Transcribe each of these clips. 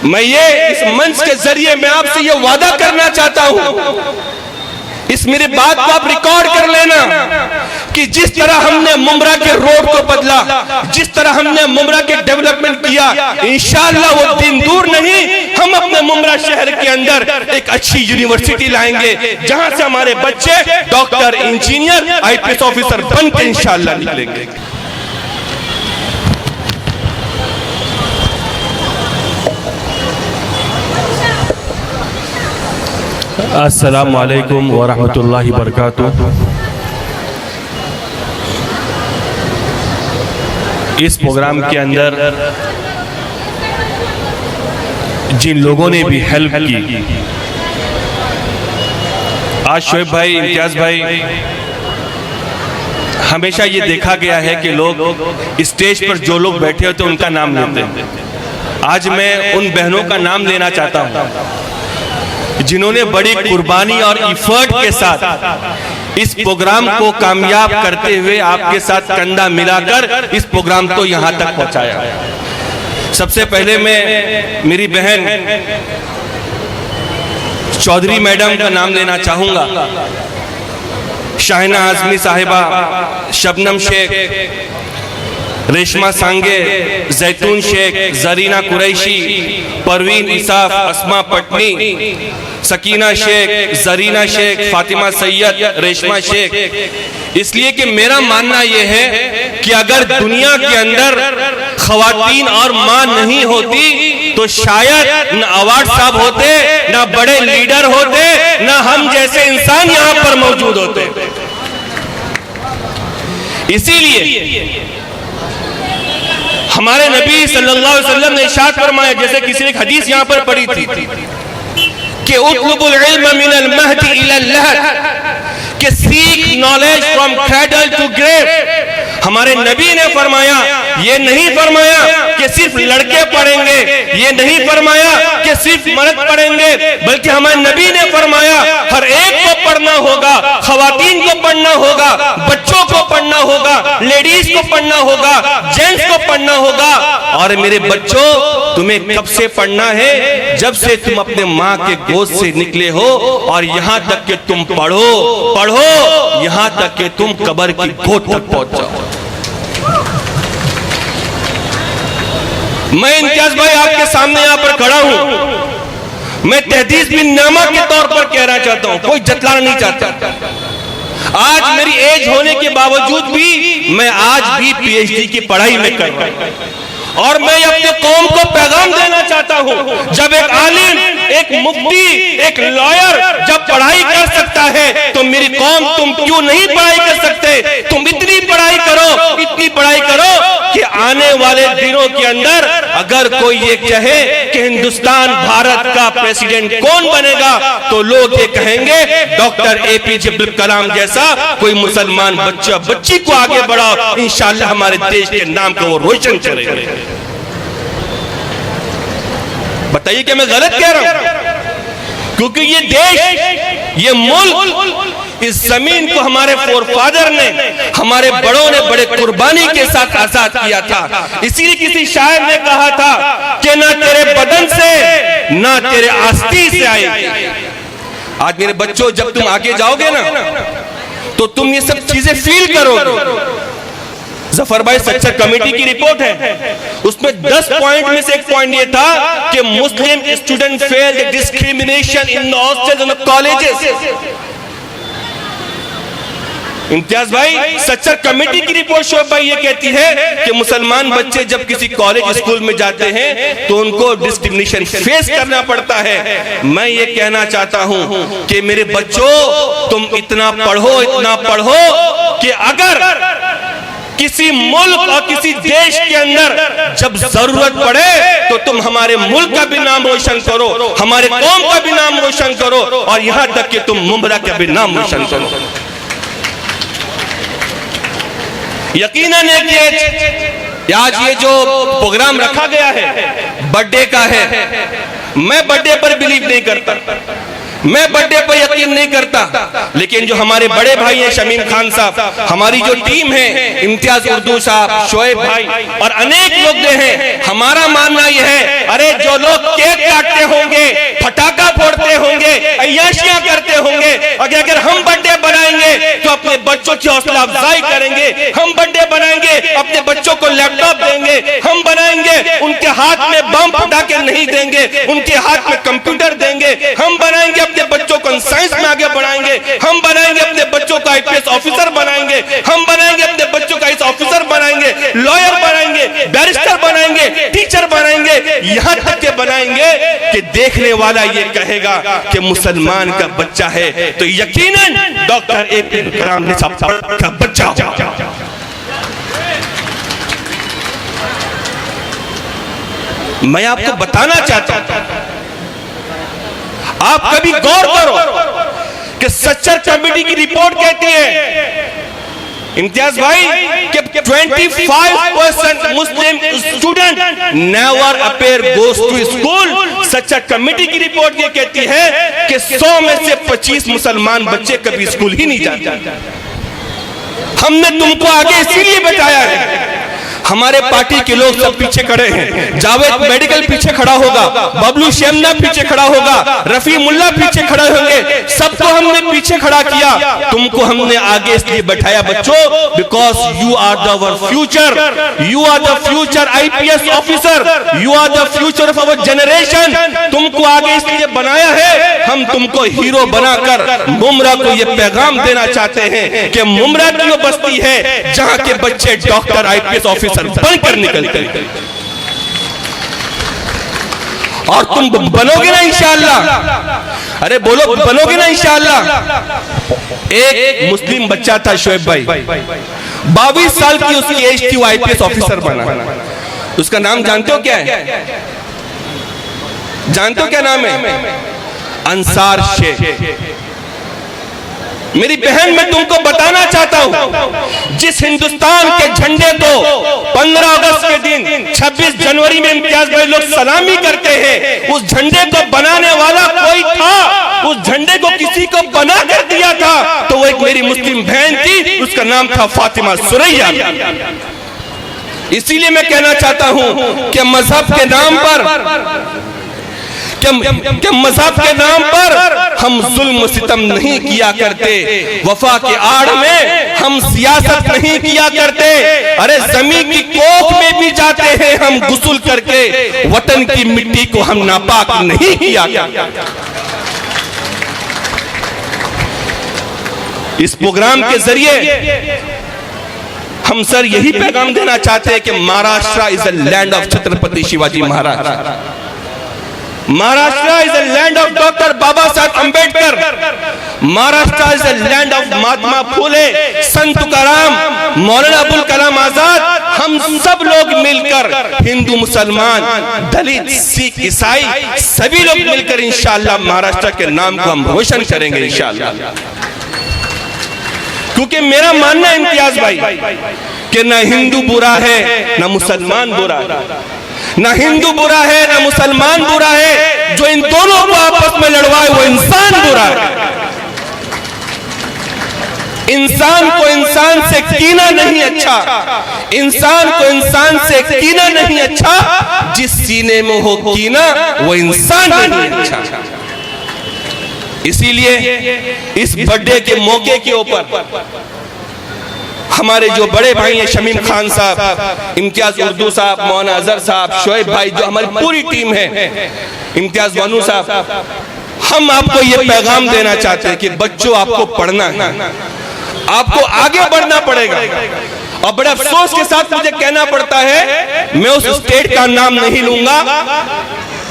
मैं ये इस मंच के जरिए मैं आपसे ये वादा करना चाहता हूं, इस मेरी बात को आप रिकॉर्ड कर लेना कि जिस तरह हमने मुमरा के रोड को बदला, जिस तरह हमने मुमरा के डेवलपमेंट किया, इंशाअल्लाह वो दिन दूर नहीं, हम अपने मुमरा शहर के अंदर एक अच्छी यूनिवर्सिटी लाएंगे जहां से हमारे बच्चे डॉक्टर, इंजीनियर, आईपीएस ऑफिसर बन के इंशाअल्लाह निकलेंगे। अस्सलामु अलैकुम व रहमतुल्लाहि व बरकातुहू। इस प्रोग्राम के अंदर जिन लोगों ने भी हेल्प की, आज शोएब भाई, इम्तियाज भाई, हमेशा ये देखा गया है कि लोग स्टेज पर जो लोग बैठे होते हैं उनका नाम लेते हैं। आज मैं उन बहनों का नाम लेना चाहता हूँ जिन्होंने बड़ी कुर्बानी और इफर्ट के साथ इस प्रोग्राम को कामयाब करते हुए आपके साथ कंधा मिलाकर इस प्रोग्राम को यहां तक पहुंचाया। सबसे पहले मैं मेरी बहन चौधरी मैडम का नाम लेना चाहूंगा। शाहिना आजमी साहिबा, शबनम शेख, रेशमा सांगे, जैतून शेख, जरीना कुरैशी, परवीन इसाफ, अस्मा पटनी, सकीना शेख, जरीना शेख, फातिमा सैयद, रेशमा शेख। इसलिए कि मेरा मानना यह है कि अगर दुनिया के अंदर खवातीन और मां नहीं होती तो शायद न अवार्ड साहब होते, न बड़े लीडर होते, न हम जैसे इंसान यहां पर मौजूद होते। इसीलिए हमारे नबी सल्लल्लाहु अलैहि वसल्लम ने इरशाद फरमाया, जैसे किसी ने एक हदीस यहां पर पढ़ी थी कि उतलुबुल इल्म मिनल महदी इलल लहद, कि सीख knowledge from cradle to grave. हमारे नबी ने फरमाया, ये नहीं फरमाया कि सिर्फ लड़के पढ़ेंगे, ये नहीं फरमाया कि सिर्फ मर्द पढ़ेंगे, बल्कि हमारे नबी ने फरमाया हर एक को पढ़ना होगा, खवातीन को पढ़ना होगा, बच्चों को पढ़ना होगा, लेडीज को पढ़ना होगा, जेंट्स को पढ़ना होगा। और मेरे बच्चों, तुम्हें कब से पढ़ना है? जब से तुम अपने माँ के गोद से निकले हो और यहाँ तक कि तुम पढ़ो यहाँ तक कि तुम कब्र की गोद तक पहुंच जाओ। मैं इम्तियाज भाई आपके सामने यहाँ पर खड़ा हूं, मैं तहदीस बिन नामा के तौर पर कहना चाहता हूं, कोई जतलाना नहीं चाहता। आज मेरी एज होने के बावजूद भी मैं आज भी पीएचडी की पढ़ाई में कर रहा हूं और मैं अपने कौम को पैगाम देना चाहता हूं, जब एक आलिम, एक मुफ्ती, एक लॉयर जब पढ़ाई कर सकता है तो मेरी कौम तुम क्यों नहीं पढ़ाई कर सकते? तुम इतनी पढ़ाई करो, इतनी पढ़ाई करो कि आने वाले दिनों के अंदर अगर कोई ये कहे कि हिंदुस्तान भारत का प्रेसिडेंट कौन बनेगा तो लोग ये कहेंगे डॉक्टर एपीजे अब्दुल कलाम जैसा कोई मुसलमान बच्चा बच्ची को आगे बढ़ाओ, इंशाअल्लाह हमारे देश के नाम को वो रोशन करेंगे। बताइए कि मैं गलत कह रहा हूं? क्योंकि ये देश, ये मुल्क, इस जमीन को हमारे फोरफादर ने, हमारे बड़ों ने बड़े कुर्बानी के साथ आजाद किया था। इसीलिए किसी शायर ने कहा था कि ना तेरे बदन से ना तेरे आस्ती से आएगी। आज मेरे बच्चों, जब तुम आगे जाओगे ना तो तुम ये सब चीजें फील करोगे। जफर भाई स्ट्रक्चर कमेटी की रिपोर्ट है, उसमें 10 पॉइंट में से एक पॉइंट ये था कि Muslim student face discrimination in hostels and colleges. Imtiaz भाई, स्ट्रक्चर कमेटी की रिपोर्ट शोएब भाई ये कहती है कि मुसलमान बच्चे जब किसी कॉलेज स्कूल में जाते हैं तो उनको डिस्क्रिमिनेशन फेस करना पड़ता है। मैं ये कहना चाहता हूं कि मेरे बच्चों, तुम इतना पढ़ो कि अगर किसी मुल्क और किसी देश के अंदर जब जरूरत पड़े तो तुम हमारे मुल्क का भी नाम रोशन करो, हमारे कौम का भी नाम रोशन करो और यहां तक कि तुम मुमरा का भी नाम रोशन करो। यकीनन आज ये जो प्रोग्राम रखा गया है बर्थडे का है, मैं बर्थडे पर बिलीव नहीं करता, मैं बर्थडे पर यकीन नहीं करता, लेकिन जो हमारे बड़े भाई हैं शमीम खान साहब, हमारी जो टीम है, इम्तियाज उर्दू साहब, शोएब भाई और अनेक लोग जो हैं, हमारा मानना यह है, अरे जो लोग केक काटते होंगे, फटाका फोड़ते होंगे, अय्याशियां करते होंगे। अगर हम बर्थडे बनाएंगे तो अपने बच्चों की हौसला अफजाई करेंगे। हम बर्थडे बनाएंगे, अपने बच्चों को लैपटॉप देंगे। हम बनाएंगे, उनके हाथ में बम फटाके नहीं देंगे, उनके हाथ में कंप्यूटर देंगे। हम बनाएंगे, अपने बच्चों को साइंस में आगे बढ़ाएंगे। हम बनाएंगे, अपने बच्चों को आईपीएस ऑफिसर बनाएंगे। हम बनाएंगे, अपने बच्चों को आईएएस ऑफिसर बनाएंगे, लॉयर बनाएंगे, बैरिस्टर बनाएंगे, टीचर बनाएंगे, यहां तक के बनाएंगे कि देखने वाला ये कहेगा कि मुसलमान का बच्चा है तो यकीनन डॉक्टर APJ कलाम साहब का बच्चा हो। मैं आपको बताना चाहता हूं, आप कभी गौर करो कि सच्चर कमेटी की रिपोर्ट कहती है, इम्तियाज भाई, कि 25% Muslim student never appear goes to school. Sachar committee की रिपोर्ट ये कहती है कि 100 में से 25 मुसलमान बच्चे कभी स्कूल ही नहीं जाते। हमने तुमको आगे इसीलिए बताया है, हमारे पार्टी के लोग सब पीछे खड़े हैं। जावेद मेडिकल पीछे खड़ा होगा, बबलू शेमना पीछे खड़ा होगा, रफी मुल्ला पीछे खड़े होंगे, सबको हमने पीछे खड़ा किया। तुमको हमने आगे इसलिए बैठाया बच्चों, because you are the future, you are the future IPS officer, you are the future of our generation. तुमको आगे इसलिए बनाया है, हम तुमको हीरो बनाकर मुमरा को यह पैगाम देना चाहते हैं कि मुमरा की वो बस्ती है जहां के बच्चे डॉक्टर आईपीएस ऑफिसर बनकर निकलते हैं। और तुम बनोगे ना इंशाअल्लाह। अरे बोलो, बनोगे ना इंशाअल्लाह। एक मुस्लिम बच्चा था शोएब भाई, 22 साल की उसकी एज थी, वो आईपीएस ऑफिसर बना। उसका नाम जानते हो क्या है? जानते हो क्या नाम है? अंसार शेख। मेरी बहन, मैं तुमको बताना चाहता हूं, जिस हिंदुस्तान के झंडे को 15 अगस्त के दिन, 26 जनवरी में इम्तियाज भाई लोग सलामी करते हैं, उस झंडे को बनाने वाला कोई था, उस झंडे को किसी को बना कर दिया था, तो वो एक मेरी मुस्लिम बहन थी, उसका नाम था फातिमा सुरैया। इसीलिए मैं कहना चाहता हूं कि मजहब के नाम पर, कि मजहब के नाम पर हम जुल्म सितम नहीं किया करते, वफा के आड़ में हम सियासत नहीं किया करते। अरे जमीन की कोख में भी जाते हैं हम गुस्ल करके, वतन की मिट्टी को हम नापाक नहीं किया करते। इस प्रोग्राम के जरिए हम सर यही पैगाम देना चाहते हैं कि Maharashtra is the land of Chhatrapati Shivaji Maharaj. Maharashtra is the land of doctor Baba Saheb Ambedkar. Maharashtra is the land of Mahatma Phule, Sant Tukaram, Maulana Abul Kalam Azad. हम सब लोग मिलकर, हिंदू, मुसलमान, दलित, सिख, ईसाई, सभी लोग मिलकर इंशाअल्लाह महाराष्ट्र के नाम को हम रोशन करेंगे इंशाअल्लाह। क्योंकि मेरा मानना है इम्तियाज भाई कि ना हिंदू बुरा है ना मुसलमान बुरा है, ना हिंदू बुरा है ना मुसलमान बुरा है। जो इन दोनों को आपस में लड़वाए वो इंसान बुरा है। इंसान को इंसान से कीना नहीं अच्छा, इंसान को इंसान से कीना नहीं अच्छा, जिस सीने में हो कीना वो इंसान नहीं अच्छा। इसीलिए इस बर्थडे के मौके के ऊपर हमारे जो बड़े भाई हैं, शमीम खान साहब, इम्तियाज उर्दू साहब, मौलाना अजहर साहब, शोएब भाई, जो हमारी पूरी टीम है, इम्तियाज वानू साहब, हम आपको ये पैगाम देना चाहते हैं कि बच्चों आपको पढ़ना है, आपको आगे बढ़ना पड़ेगा। और बड़े अफसोस के साथ मुझे कहना पड़ता है, मैं उस स्टेट का नाम नहीं लूंगा,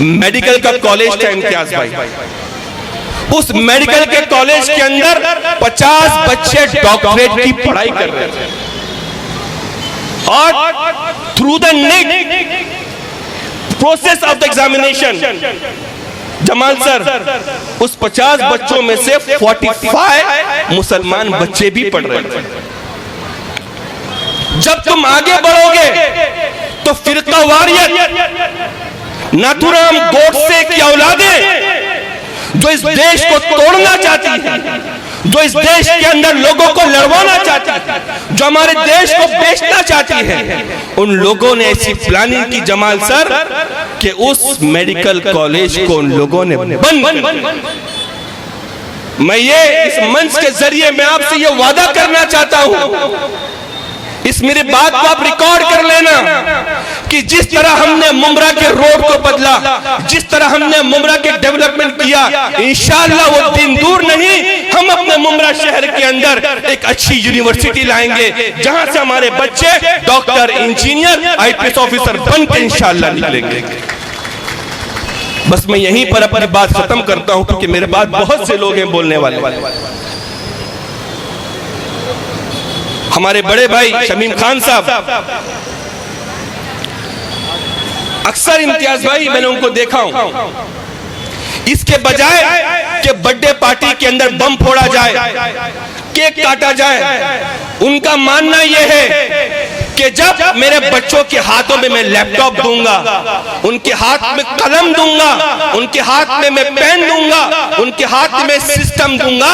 मेडिकल का कॉलेज था इम्तियाज भाई, उस मेडिकल के कॉलेज के अंदर 50 बच्चे डॉक्टरेट की पढ़ाई कर रहे थे और through the NEET process of the examination, Jamal sir, उस 50 बच्चों में से 45 मुसलमान बच्चे भी पढ़ रहे थे। जब तुम आगे बढ़ोगे तो फिरकावारियत, नाथुराम गोडसे की औलादें जो इस देश को तोड़ना चाहती है, जो इस देश के अंदर लोगों को लड़वाना चाहती है, जो हमारे देश को बेचना चाहती है, उन लोगों ने ऐसी प्लानिंग की जमाल सर कि उस मेडिकल कॉलेज को उन लोगों ने बंद। मैं ये इस मंच के जरिए मैं आपसे ये वादा करना चाहता हूं, इस मेरी बात को आप रिकॉर्ड कर लेना कि जिस तरह हमने मुमरा के रोड को बदला, जिस तरह हमने मुमरा के डेवलपमेंट किया, इंशाअल्लाह वो दिन दूर नहीं, हम अपने मुमरा शहर के अंदर एक अच्छी यूनिवर्सिटी लाएंगे जहां से हमारे बच्चे डॉक्टर, इंजीनियर, आईपीएस ऑफिसर बन के इंशाअल्लाह निकलेंगे। बस मैं यहीं पर अपनी बात खत्म करता हूं क्योंकि मेरे बाद बहुत से लोग हैं बोलने वाले। हमारे बड़े भाई शमीम खान साहब, अक्सर इम्तियाज भाई मैंने उनको देखा हूं, इसके बजाय कि बर्थडे पार्टी के अंदर बम फोड़ा जाए, केक काटा जाए, उनका मानना यह है कि जब मेरे बच्चों के हाथों में मैं लैपटॉप दूंगा, उनके हाथ में कलम दूंगा, उनके हाथ में मैं पेन दूंगा, उनके हाथ में सिस्टम दूंगा,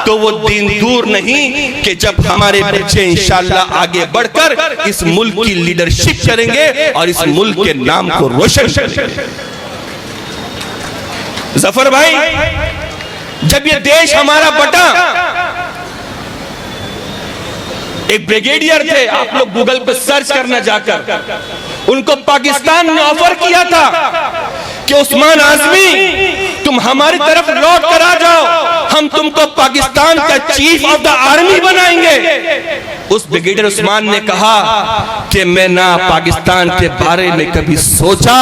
तो वो दिन दूर नहीं कि जब हमारे बच्चे इंशाअल्लाह आगे बढ़कर इस मुल्क की लीडरशिप करेंगे और इस मुल्क के नाम को रोशन करेंगे। जफर भाई, जब ये देश हमारा बटा, एक ब्रिगेडियर थे, आप लोग गूगल पे सर्च करना जाकर, उनको पाकिस्तान ने ऑफर किया था कि उस्मान आजमी तुम हमारी तरफ लौट कर आ जाओ, हम तुमको पाकिस्तान का चीफ ऑफ द आर्मी बनाएंगे। उस ब्रिगेडियर उस्मान ने कहा कि मैं ना पाकिस्तान के बारे में कभी सोचा,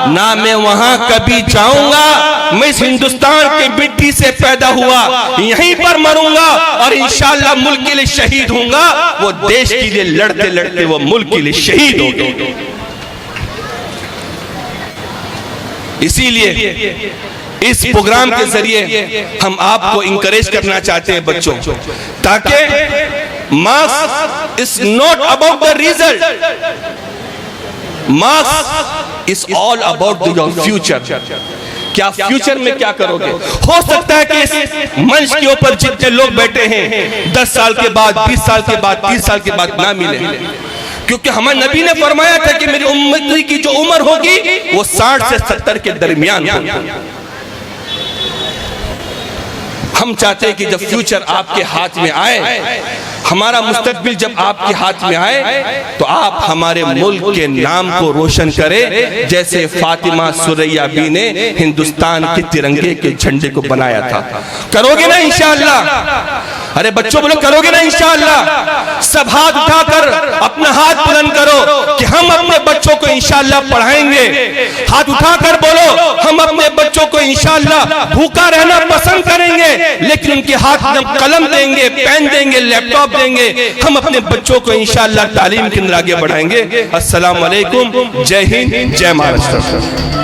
ना मैं वहां कभी जाऊंगा, मैं इस हिंदुस्तान की मिट्टी से पैदा हुआ, यहीं पर मरूंगा और इंशाअल्लाह मुल्क के लिए शहीद होऊंगा। वो देश के लिए लड़ते लड़ते वो मुल्क के लिए शहीद हो गए। इसीलिए इस प्रोग्राम के जरिए हम आपको इंकरेज करना चाहते हैं बच्चों, ताकि marks is not about the result, marks is all about your future. क्या फ्यूचर में क्या करोगे? हो सकता है कि इस मंच के ऊपर जितने लोग बैठे हैं 10 साल के बाद, 20 साल के बाद, 30 साल के बाद ना मिले, क्योंकि हमारे नबी ने फरमाया था कि मेरी उम्मत की जो उम्र होगी वो 60 से 70 के दरमियान होगी। हम चाहते हैं कि जब फ्यूचर आपके हाथ में आए, हमारा मुस्तकबिल जब आपके हाथ में आए, तो आप हमारे मुल्क के नाम को रोशन करें, जैसे फातिमा सुरैया बी ने हिंदुस्तान के तिरंगे के झंडे को बनाया था। करोगे ना इंशाअल्लाह? अरे बच्चों बोलो, करोगे ना इंशाअल्लाह? सब हाथ उठाकर अपना हाथ बुलंद करो कि हम अपने बच्चों को इंशाअल्लाह पढ़ाएंगे। हाथ उठाकर बोलो, हम अपने बच्चों को इंशाअल्लाह भूखा रहना पसंद करेंगे, लेकिन उनके हाथ में कलम देंगे, पेन देंगे, लैपटॉप देंगे। हम अपने बच्चों को इंशाअल्लाह तालीम के अंदर आगे बढ़ाएंगे। अस्सलाम वालेकुम, जय हिंद, जय महाराष्ट्र।